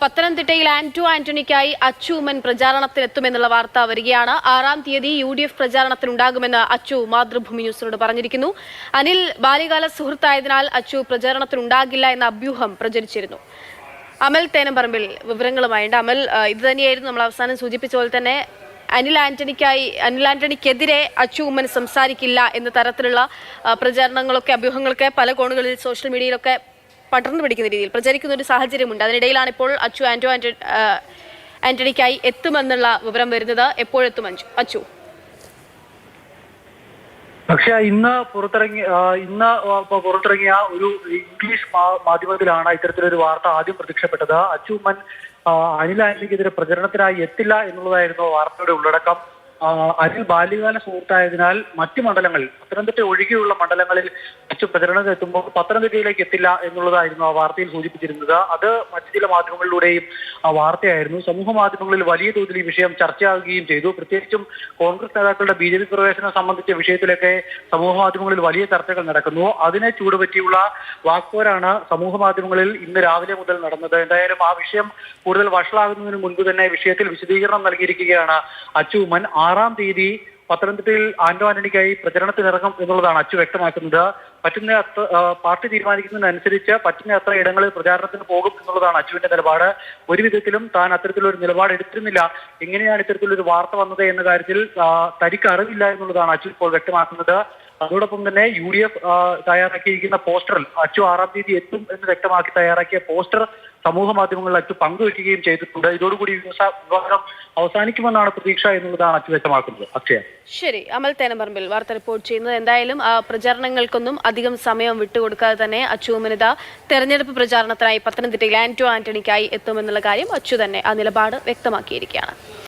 പത്തനംതിട്ടയിൽ ആന്റോ ആന്റണിക്കായി അച്ചു ഉമ്മൻ പ്രചാരണത്തിനെത്തുമെന്നുള്ള വാർത്ത വരികയാണ്. 6-ാം തീയതി UDF പ്രചാരണത്തിനുണ്ടാകുമെന്ന് അച്ചു മാതൃഭൂമി ന്യൂസിനോട് പറഞ്ഞിരിക്കുന്നു. അനിൽ ബാല്യകാല സുഹൃത്തായതിനാൽ അച്ചു പ്രചാരണത്തിനുണ്ടാകില്ല എന്ന അഭ്യൂഹം പ്രചരിച്ചിരുന്നു. അമൽ തേനമ്പറമ്പിൽ വിവരങ്ങളുമായുണ്ട്. അമൽ, ഇത് തന്നെയായിരുന്നു നമ്മൾ അവസാനം സൂചിപ്പിച്ച പോലെ തന്നെ അനിൽ ആന്റണിക്കെതിരെ അച്ചു ഉമ്മൻ സംസാരിക്കില്ല എന്ന തരത്തിലുള്ള പ്രചാരണങ്ങളൊക്കെ അഭ്യൂഹങ്ങളൊക്കെ പല കോണുകളിൽ സോഷ്യൽ മീഡിയയിലൊക്കെ പടർന്നു പിടിക്കുന്ന രീതിയിൽ പ്രചരിക്കുന്ന ഒരു സാഹചര്യമുണ്ട്. അതിനിടയിലാണ് ഇപ്പോൾ അച്ചു ആന്റണിക്കായി എത്തുമെന്നുള്ള വിവരം വരുന്നത്. എപ്പോഴെത്തും അച്ചു? പക്ഷെ ഇന്ന് പുറത്തിറങ്ങിയ ഒരു ഇംഗ്ലീഷ് മാധ്യമത്തിലാണ് ഇത്തരത്തിലൊരു വാർത്ത ആദ്യം പ്രത്യക്ഷപ്പെട്ടത്. അച്ചു ഉമ്മൻ അനിൽ ആന്റണിക്കെതിരെ പ്രചരണത്തിനായി എത്തില്ല എന്നുള്ളതായിരുന്നു വാർത്തയുടെ ഉള്ളടക്കം. അനിൽ ബാല്യകാല സുഹൃത്തായതിനാൽ മറ്റു മണ്ഡലങ്ങളിൽ, പത്തനംതിട്ട ഒഴികെയുള്ള മണ്ഡലങ്ങളിൽ അച്ചു പ്രചരണത്തിൽ എത്തുമ്പോൾ പത്തനംതിട്ടയിലേക്ക് എത്തില്ല എന്നുള്ളതായിരുന്നു ആ വാർത്തയിൽ സൂചിപ്പിച്ചിരുന്നത്. അത് മറ്റു ചില മാധ്യമങ്ങളിലൂടെയും ആ വാർത്തയായിരുന്നു. സമൂഹ മാധ്യമങ്ങളിൽ വലിയ തോതിൽ ഈ വിഷയം ചർച്ചയാകുകയും ചെയ്തു. പ്രത്യേകിച്ചും കോൺഗ്രസ് നേതാക്കളുടെ BJP പ്രവേശനം സംബന്ധിച്ച വിഷയത്തിലൊക്കെ സമൂഹ മാധ്യമങ്ങളിൽ വലിയ ചർച്ചകൾ നടക്കുന്നു. അതിനെ ചൂടുപറ്റിയുള്ള വാക്പോരാണ് സമൂഹ മാധ്യമങ്ങളിൽ ഇന്ന് രാവിലെ മുതൽ നടന്നത്. എന്തായാലും ആ വിഷയം കൂടുതൽ വഷളാകുന്നതിന് മുൻപ് തന്നെ വിഷയത്തിൽ വിശദീകരണം നൽകിയിരിക്കുകയാണ് അച്ചു ഉമ്മൻ. 6-ാം തീയതി പത്തനംതിട്ടയിൽ ആന്റോ ആന്റണിക്കായി പ്രചരണത്തിനിറങ്ങും എന്നുള്ളതാണ് അച്ചു വ്യക്തമാക്കുന്നത്. പാർട്ടി തീരുമാനിക്കുന്നതിനനുസരിച്ച് പറ്റുന്ന അത്ര ഇടങ്ങളിൽ പ്രചാരണത്തിന് പോകും എന്നുള്ളതാണ് അച്ചുവിന്റെ നിലപാട്. ഒരു വിധത്തിലും താൻ അത്തരത്തിലൊരു നിലപാട് എടുത്തിരുന്നില്ല. എങ്ങനെയാണ് ഇത്തരത്തിലൊരു വാർത്ത വന്നത് എന്ന കാര്യത്തിൽ തനിക്ക് അറിവില്ല എന്നുള്ളതാണ് അച്ചു ഇപ്പോൾ വ്യക്തമാക്കുന്നത്. അതോടൊപ്പം തന്നെ UDF തയ്യാറാക്കിയിരിക്കുന്ന പോസ്റ്ററിൽ അച്ചു 6-ാം തീയതി എത്തും എന്ന് വ്യക്തമാക്കി തയ്യാറാക്കിയ പോസ്റ്റർ സമൂഹ മാധ്യമങ്ങളിൽ അച്ചു പങ്കുവയ്ക്കുകയും ചെയ്തിട്ടുണ്ട്. ഇതോടുകൂടി വിവാദം അവസാനിക്കുമെന്നാണ് പ്രതീക്ഷ എന്നുള്ളതാണ് അച്ചു വ്യക്തമാക്കുന്നത്. അക്ഷയ. ശരി, അമൽ തേനമ്പറമ്പിൽ വാർത്ത റിപ്പോർട്ട് ചെയ്യുന്നത്. എന്തായാലും പ്രചാരണങ്ങൾക്കൊന്നും അധികം സമയം വിട്ടുകൊടുക്കാതെ തന്നെ അച്ചു ഉമ്മൻ തെരഞ്ഞെടുപ്പ് പ്രചാരണത്തിനായി പത്തനംതിട്ടയിൽ ആന്റോ ആന്റണിക്കായി എത്തുമെന്നുള്ള കാര്യം അച്ചു തന്നെ ആ നിലപാട് വ്യക്തമാക്കിയിരിക്കുകയാണ്.